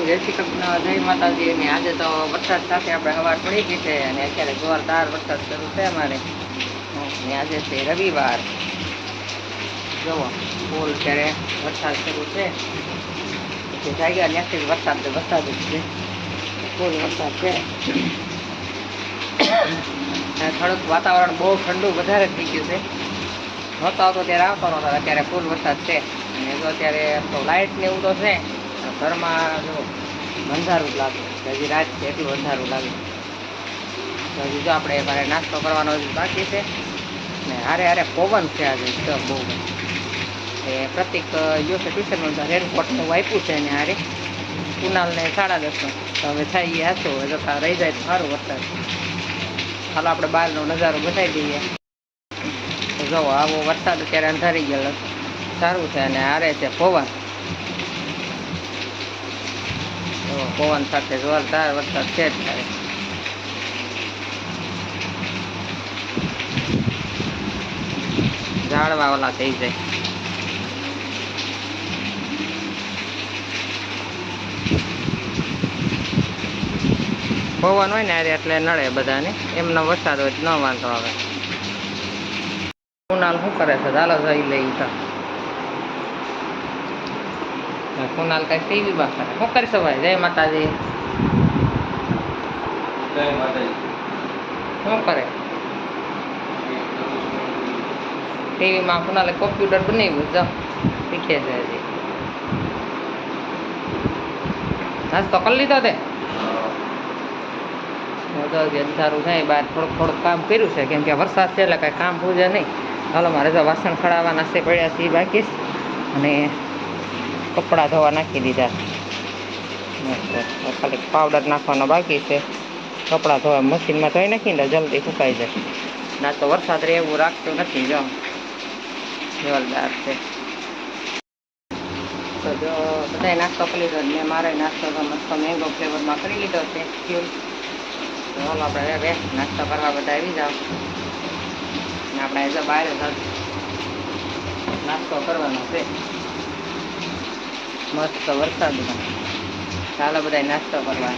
જય શ્રી કૃષ્ણ, જય માતાજી. અને આજે તો વરસાદ સાથે આપણે હવાર પડી ગઈ છે અને અત્યારે જોરદાર વરસાદ શરૂ છે અમારે. અને આજે છે રવિવાર. જુઓ ફૂલ ત્યારે વરસાદ શરૂ છે. પછી જાગ્યા ત્યાંથી વરસાદ જ છે. ફૂલ વરસાદ છે. થોડુંક વાતાવરણ બહુ ઠંડુ વધારે થઈ ગયું છે. નહોતો આવતો ત્યારે આવતો નહોતો, અત્યારે ફૂલ વરસાદ છે. અને જો અત્યારે તો લાઇટ ને એવું તો છે, ઘરમાં જો અંધારું જ લાગે. હજી રાત છે એટલું અંધારું લાગે. હજી જો આપણે મારે નાસ્તો કરવાનો બાકી છે ને હારે હારે પવન છે આજે એકદમ બહુ. એ પ્રતિક ગયો છે ટ્યુશનમાં, રેનકોટનું વાપ્યું છે ને હારે કુનાલને 10:30. તો હવે થાય એ હાથો જતા રહી જાય તો સારું વરસાદ. હાલો આપણે બહારનો નજારો બતાવી દઈએ. જો આવો વરસાદ અત્યારે અંધારી ગયેલો સારું છે અને હારે છે પવન. પવન સાથે જોરદાર વરસાદ છે જ ત્યારે. ઝાડવા ઓલા થઈ જાય. પવન હોય ને અરે એટલે નડે બધાને. એમનો વરસાદ હોય ન વાંધો આવે. કુનાલ શું કરે છે? ચાલો જઈ લઈ તો. કુનાલ કઈ ટીવી માં કરે. શું કરી સવાય? જય માતાજી. જય માતાજી. શું કરે? ટીવીમાં કુનાલે કોમ્પ્યુટર બનાવ્યું. જો શીખે છે હજી. નાસ્તો કરી લીધો તે? અંધારું થાય બહાર થોડુંક કામ કર્યું છે, કેમ કે વરસાદ છે એટલે કાંઈ કામ પૂજે નહીં. હાલો મારે જો વાસણ ખડાવવાના છે પડ્યા છે બાકી, અને કપડાં ધોવા નાખી દીધા. ખાલી પાવડર નાખવાનો બાકી છે. કપડાં ધોવા મશીનમાં ધોઈ નાખીને જલ્દી સુકાઈ જાય. ના તો વરસાદ રહે એવું રાખતું નથી. જો જોરદાર છે. તો જો બધાય નાસ્તો કરી લીધો. મેં મારે નાસ્તો તો મસ્ત મેંગો ફ્લેવરમાં કરી લીધો છે. તો હાલો આપણે હવે નાસ્તો કરવા બધા આવી જાઓ. ને આપણે જો બહાર નાસ્તો કરવાનો છે મસ્ત વરસાદમાં. ચાલો બધા નાસ્તો કરવા.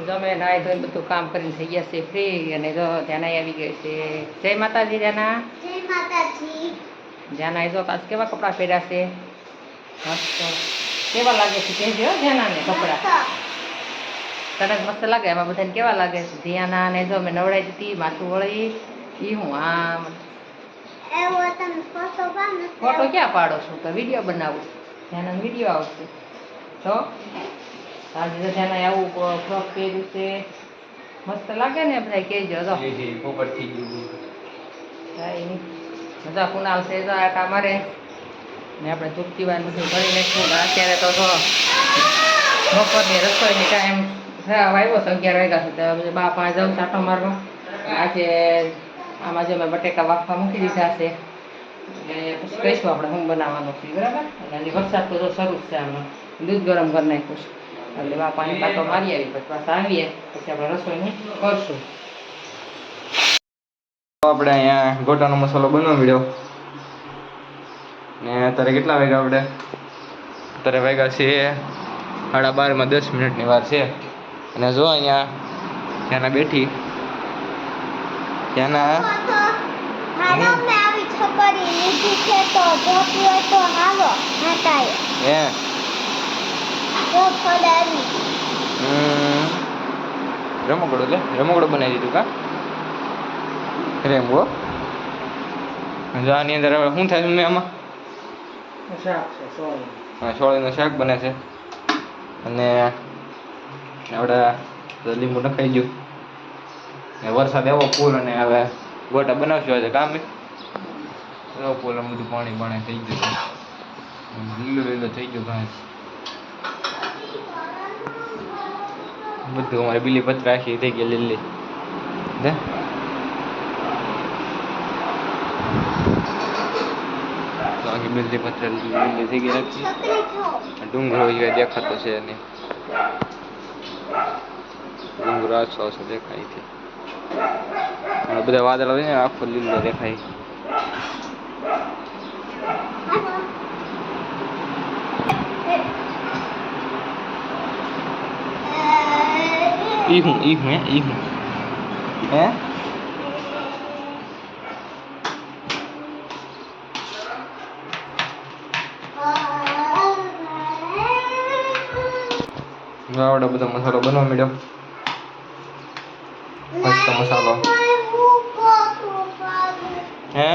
જો મેં નાહી ધોઈને બધું કામ કરીને થઈ ગયા છે ફ્રી. અને જો ધ્યાના આવી ગઈ છે. જય માતાજી ધ્યાના. જય માતાજી. ધ્યાના જો આજ કેવા કપડાં પહેર્યા છે? મસ્ત કેવા લાગે છે કહેજો ધ્યાનાને કપડાં. તરત મસ્ત લાગે. એમાં બધાને કેવા લાગે છે? ધ્યાનાને જો મેં નવડાવી દીધી, માથું વળી. એ હું આમ ફોટો ક્યાં પાડો છો? તો વિડીયો બનાવું. ધ્યાના વિડીયો આવશે તો આજે તો ધ્યાના આવું ફ્રોક પહેર્યું છે. મસ્ત લાગે ને બધા કહેજો. જો મજા કુનાલ છે જો આટા મારે ને આપણે ચૂપતી વાર બધું ભરી નાખ્યું. અત્યારે તો જો બપોરની રસોઈની ટાઈમ આવ્યો છે 11 વાગ્યા સુધી. બા પાસે જાઉં ચાટો મારવા. આજે આમાં જો મેં બટેકા વાફવા મૂકી દીધા છે. એટલે પછી કહીશું આપણે શું બનાવવાનું છે, બરાબર? એટલે વરસાદ તો જો શરૂ જ છે. આમાં દૂધ ગરમ કરી નાખ્યું છે. એટલે બાપાની પાટો મારી આવી, પછી પાછા આવીએ પછી આપણે રસોઈનું કરશું. આપણે અહીંયા ગોટાનો મસાલો બનવા મળ્યો ને અત્યારે કેટલા વાગ્યા? આપણે અત્યારે વાગ્યા છે 12:30 10 મિનિટની વાર છે. અને જો અહીંયા ત્યાંના બેઠી ત્યાંના રમકડો રમકડો બનાવી દીધું કા રેમવો. આની અંદર હવે શું થાય છે? આમાં સોળીનું શાક બને છે. અને આપણે લીંબુ નખાઈ ગયું. વરસાદ એવો ફૂલ અને હવે ગોટા બનાવશું આજે કામ. એવો ફૂલ બધું પાણી થઈ ગયું. લીલું થઈ ગયું ઘાસ બધું. અમારે બીલી પત્ર આખી થઈ ગઈ લીલી. બિલ્લી પત્ર લીલી થઈ ગઈ રાખી. ડુંગરો દેખાતો છે એને. ડુંગરો આછો દેખાય છે. બધા વાદળ હોય ને આખો લીલો દેખાય. ઈ હું હે ઈ હું હે આવડે બધો મસાલો બનવા માંડ્યો મસ્ત મસાલો હે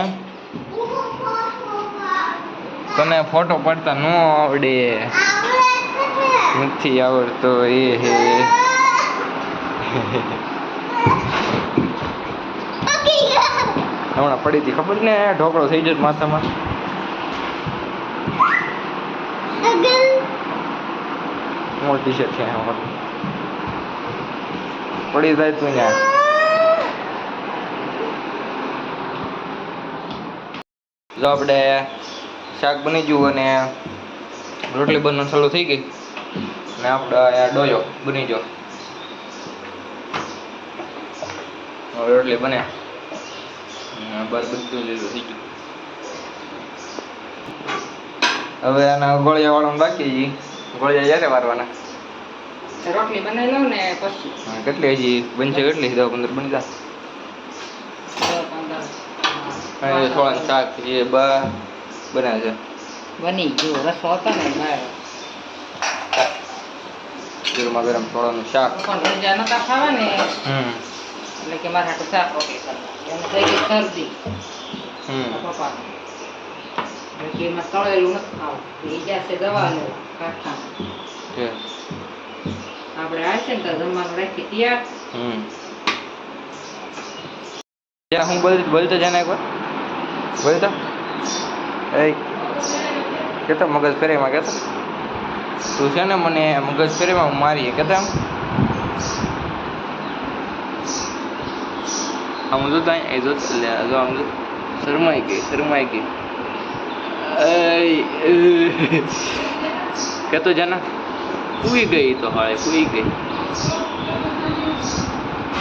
તને ફોટો પાડતા ન આવડે નથી આવડતો એ હે હમણાં પડી હતી ખબર ને ઢોકળો થઈ જતો માથામાં મોટી છે પડી જાય તું ત્યાં જો આપણે શાક બની ગયું અને રોટલી બનવાનું ચાલુ થઈ ગઈ અને આપણે અહીંયા ડોયો બની ગયો હવે રોટલી બને બસ બધું લીધું થઈ ગયું હવે આના ગોળિયા વાળવાનું બાકી હજી ગોળિયા જ્યારે વારવાના રોટલી બનાવી લઉં ને પછી કેટલી હજી બનશે કેટલી 10-15 બની જાય 10-15 અને થોડા શાક એ બનાવે છે બની ગયો રસો હતો ને બહાર ગરમા ગરમ થોડાનું શાક પણ રજા નતા ખાવા ને એટલે કે મારા હાટુ શાક રોટલી કરતા એને થઈ ગઈ શરદી પપ્પા એટલે એમાં તળેલું નથી ખાવું એ જશે દવાનું કાઠા આપણે આવશે ને તો જમવાનું રાખી તૈયાર હું બોલતો જાને એકવાર બોલતો એ કેતો મગજ ફેરેમાં કેતો તું છે ને મને મગજ ફેરેમાં મારીએ કેતા આમ જોતા એ જો આમ શરમાઈ ગઈ કેતો જાના કુઈ ગઈ તો હાળે કુઈ ગઈ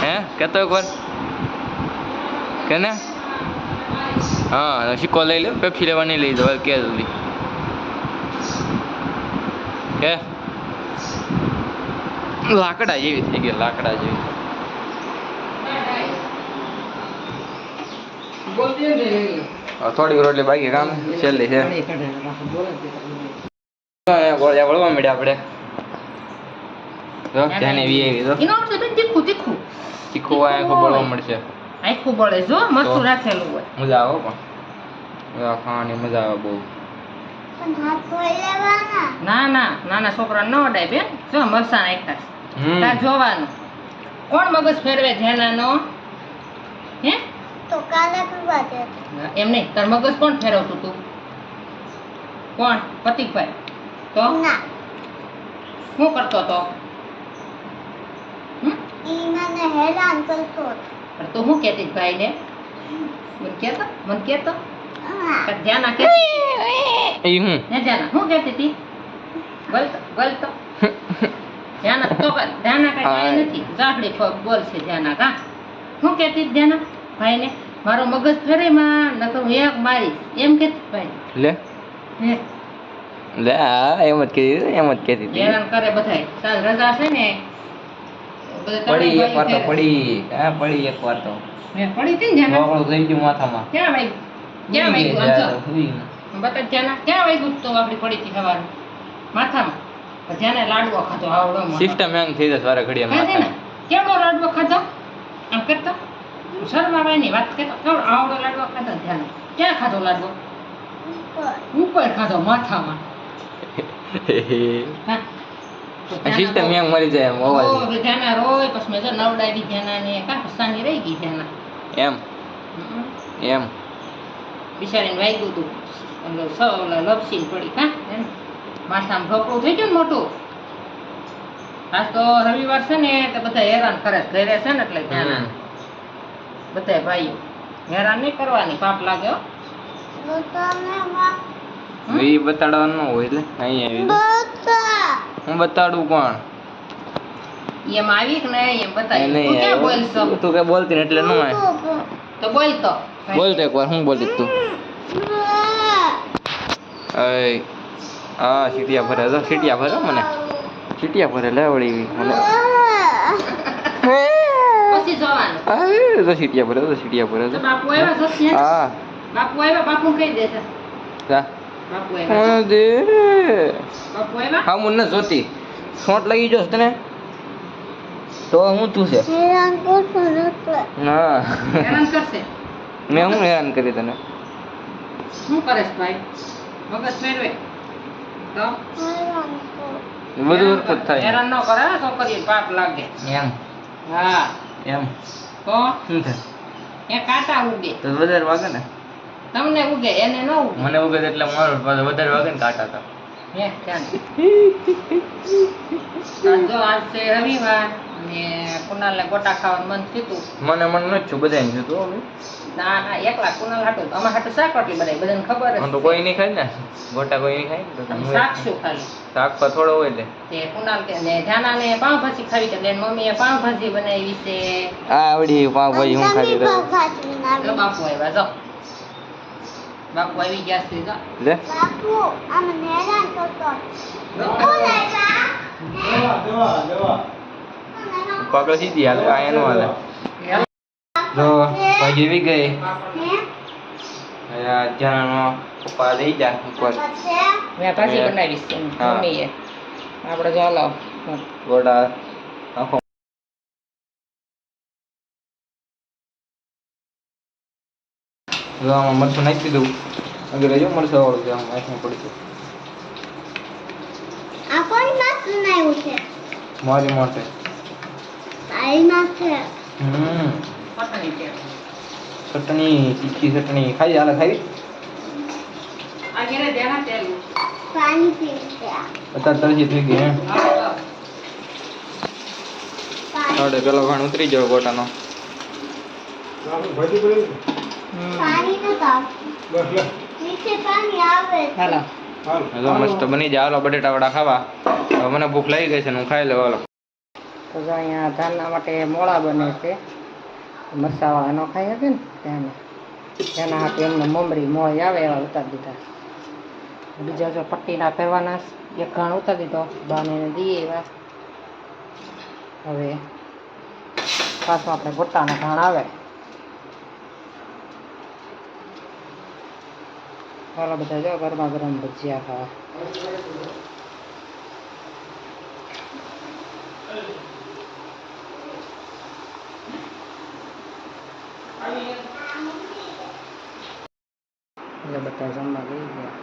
હે કેતો એકવાર કે ને હા સિક્કો લઈ લે પેપ્સી લેવા નહીં લઈ દો કે જલ્દી કે લાકડા જેવી થઈ ગઈ લાકડા જેવી થોડી રોટલી બાકી કામ છેલ્લી છે ગોળિયા વળવા મળ્યા આપણે ધ્યાને વી તો તીખું આખું બળવા મળશે આખું બળે જો મસ્ત રાખેલું હોય મજા આવે પણ ખાવાની મજા આવે બહુ નાના છોકરા ન અડાય બેન જો મરસા નાખ્યા તાર જોવાનું કોણ મગજ ફેરવે જેનાનો હે તો કાલે પીવા દે એમ નહીં તાર મગજ કોણ ફેરવતું તું કોણ પતિકભાઈ તો ના શું કરતો તો ઈ મને હેરાન કરતો પણ તું શું કહેતી ભાઈને મને કહેતો હા ધ્યાના કહેતી એ હું ને ધ્યાના શું કહેતી હતી બોલતો ધ્યાના તો ધ્યાના કઈ નથી જાખડી બોલશે ધ્યાના કા શું કહેતી ધ્યાના ભાઈને મારો મગજ ફેરે માં નકર હું એક મારીશ એમ કહેતી ભાઈ લે હે લે એમ જ કહેતી હતી હેરાન કરે બધાય ચાલ રજા છે ને પડી એક વાર તો પડી એક વાર તો પડી હતી ને ઢોકળું થઈ ગયું માથામાં ક્યાં વાગ્યું બતા જ્યાના ક્યાં વાગ્યું તો આપડી પડી હતી સવારમાં માથામાં જ્યાને લાડવો ખાધો આવડો સિસ્ટમ હેંગ થઈ જશે વારે ઘડીએ માથા કેવડો લાડવો ખાધો આમ કરતો શરમાવાની વાત કરતો કેવડો આવડો લાડવો ખાધો ધ્યાન ક્યાં ખાધો લાડવો ઉપર ખાધો માથામાં સિસ્ટમ હેંગ મરી જાય એમ અવાજ ધ્યાના રોય પછી મેં જો નવડાવી ધ્યાના ને કા સાની રહી ગઈ ધ્યાના એમ બિચારીને વાગ્યું હતું લપસીને પડી કા એમ માથામાં ઢોકળું થઈ ગયું ને મોટું આજ તો રવિવાર છે ને તો બધા હેરાન કરે ઘરે છે ને એટલે ધ્યાન બધા ભાઈઓ હેરાન નહીં કરવાની પાપ લાગે એ બતાડવાનું ન હોય એટલે અહીં હું બતાડું કોણ એમ આવી કે નહીં એમ બતાવી તું ક્યાં બોલશો તું કઈ બોલતી ને એટલે ન હોય તો બોલતો બોલતો એકવાર હું બોલતી તું હા સીટિયા ભરે મને સીટિયા ભરે લે વળી મને પછી જોવાનું અરે તો સીટિયા ભરે તો સીટિયા ભરે તો તો બાપુ આવ્યા છે હા બાપુ આવ્યા બાપુ કહી દેશે જા બાપુ આવ્યા દે બાપુ આવ્યા હા મને જોતી શોટ લાગી જોશ તને તો હું તું છે હેરાન કરશો ને એટલે. ના હેરાન કરશે મેં હું હેરાન કરી તને શું કરેશ ભાઈ મગજ ફેરવે તો હેરાન કરો. બધું હરકત થાય હેરાન ન કરે હો, છોકરીએ પાપ લાગે એમ હા એમ તો શું થાય એ કાંટા ઉગે તો વધારે વાગે ને તમને ઉગે એને ન ઉગે મને ઉગે એટલે મારું પાછું વધારે વાગે ને કાંટા હતા હે ક્યાં જો આજ છે રવિવાર ને કુનાલને ગોટા ખાવાનું મન થયું મને નથી છું બધાને છું તો હવે ના ના એકલા કુનાલ હાટું અમાર હાટું શાક રોટલી બનાવી બધાને ખબર જ મને તો કોઈ નહીં ખાય ને ગોટા કોઈ નહીં ખાય ને તો અને હું શાક શું ખાલી શાક પર થોડો હોય એટલે તે કુનાલ કે ને જાનાને પાવભાજી ખાવી છે એટલે મમ્મીએ પાવભાજી બનાવી છે આ આવડી પાવભાજી હું ખાધી તમે તો પાવભાજી જો બનાવી. બાપુ આવ્યા જો બાપુ આવી ગયા છે જો લે બાપુ અમને હેરાન કરતો. કોણ આવ્યા? પકડ સીધી હાલે આ એનું હાલે જો ભાજી આવી ગઈ હે? અત્યારનો પપ્પા લઈ જા ઉપર પછી? મેં ભાજી બનાવી છે હા. મમ્મીએ આપણે જો હલો ગોટા આખો જો આમાં મરચું નાખી દીધું અગર જો મરચા વાળું છે આમ આંખમાં પડશે આ કોણ માસ બનાવ્યું છે? મારી માટે તારી માસ છે. પટણી છે ચટણી તીખી ચટણી ખાઈ હાલે ખાઈ આ ઘેરે ધ્યાન તેલ પાણી પી ગયા. અત્યારે તરસી થઈ ગઈ હે પાણી આપણે પેલો ઘણ ઉતરી જાવ ગોટાનો પાણી નથી આવતું. નીચે પાણી આવે છે. હાલો જો મસ્ત બની જાય હાલો બટેટા વડા ખાવા હવે મને ભૂખ લાગી ગઈ છે ને હું ખાઈ લઉં હાલો તો જો અહીંયા ધાનના માટે મોળા બને છે મરસાવાળા ન ખાઈ હતી ને ત્યાંના હાથે એમને મમરી મોળી આવે એવા ઉતારી દીધા બીજા જો પટ્ટીના કરવાના એક ઘાણ ઉતારી દીધો બાને દઈએ એવા હવે પાછું આપણે ગોટાના ઘાણ આવે ચાલો બધા જો ગરમા ગરમ ભજીયા ખાવા એટલે બધા જમવા ગઈ ગયા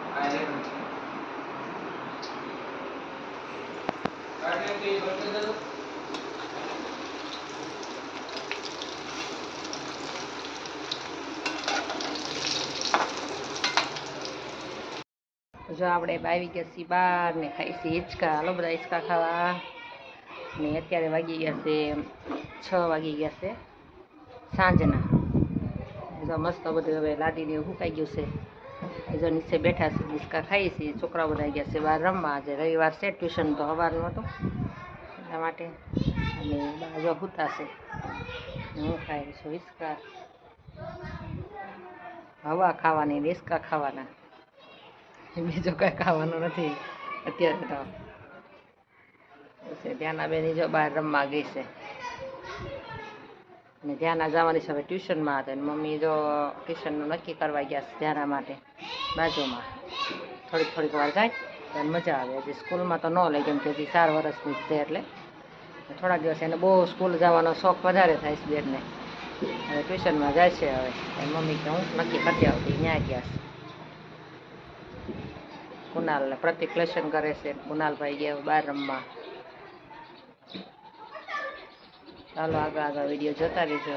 જો આપણે આવી ગયા છીએ બહાર ને ખાઈ છીએ હિંચકા હાલો બધા હિંચકા ખાવા ને અત્યારે વાગી ગયા છે 6 વાગી ગયા છે સાંજના જો મસ્ત બધું હવે લાદીને એવું સુકાઈ ગયું છે જો નીચે બેઠા છે હિંચકા ખાઈએ છીએ છોકરાઓ બધા ગયા છે બહાર રમવા આજે રવિવાર છે ટ્યુશન તો સવારનું હતું એટલા માટે અને બહાર જો સૂતા છે હું ખાઈ છું હિંચકા હવા ખાવાની ને હિંચકા ખાવાના બીજું કઈ ખાવાનું નથી અત્યારે તો ધ્યાના બેની જો બહાર રમવા ગઈ છે ને ધ્યાના જવાની છે હવે ટ્યુશનમાં હતા ને મમ્મી જો ટ્યુશનનું નક્કી કરવા ગયા છે ધ્યાના માટે બાજુમાં થોડીક વાર જાય તો મજા આવે હજી સ્કૂલમાં તો ન લે કેમ કે હજી 4 વર્ષની છે એટલે થોડા દિવસ એને બહુ સ્કૂલ જવાનો શોખ વધારે થાય છે બેનને હવે ટ્યુશનમાં જાય છે હવે મમ્મી કે હું નક્કી કરતી આવતી ત્યાં ગયા છે કુનાલને પ્રતિક લેશન કરે છે કુનાલભાઈ ગયા બહાર રમવા ચાલો આગળ વિડીયો જોતા રહેજો